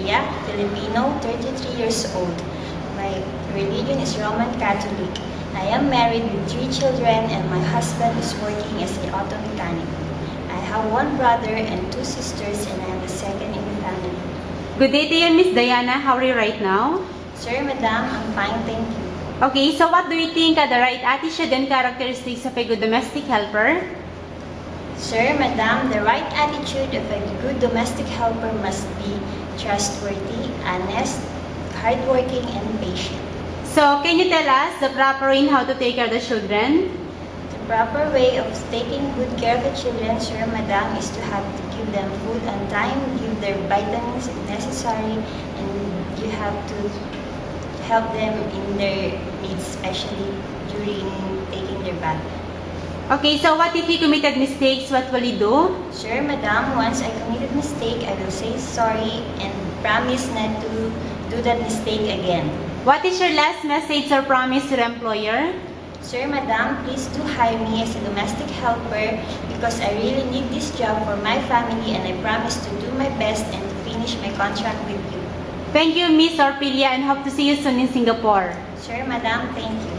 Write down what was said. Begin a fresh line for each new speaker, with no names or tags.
Orpilla, Filipino, 33 years old. My religion is Roman Catholic. I am married with 3 children and my husband is working as an auto mechanic. I have 1 brother and 2 sisters and I am the second in the family.
Good day to you, Miss Diana. How are you right now?
Sir, Madam, I'm fine, thank you.
Okay, so what do you think are the right attitude and characteristics of a good domestic helper?
Sir, Madam, the right attitude of a good domestic helper must be trustworthy, honest, hardworking, and patient.
So, can you tell us the proper way in how to take care of the children?
The proper way of taking good care of the children, Sir, Madam, is to have to give them food on time, give their vitamins if necessary, and you have to help them in their needs, especially during taking their bath.
Okay, so what if you committed mistakes? What will you do?
Sir, Madam, once I committed mistake, I will say sorry and promise not to do that mistake again.
What is your last message or promise to the employer?
Sir, Madam, please do hire me as a domestic helper because I really need this job for my family and I promise to do my best and to finish my contract with you.
Thank you, Miss Orpilla, and hope to see you soon in Singapore.
Sir, Madam, thank you.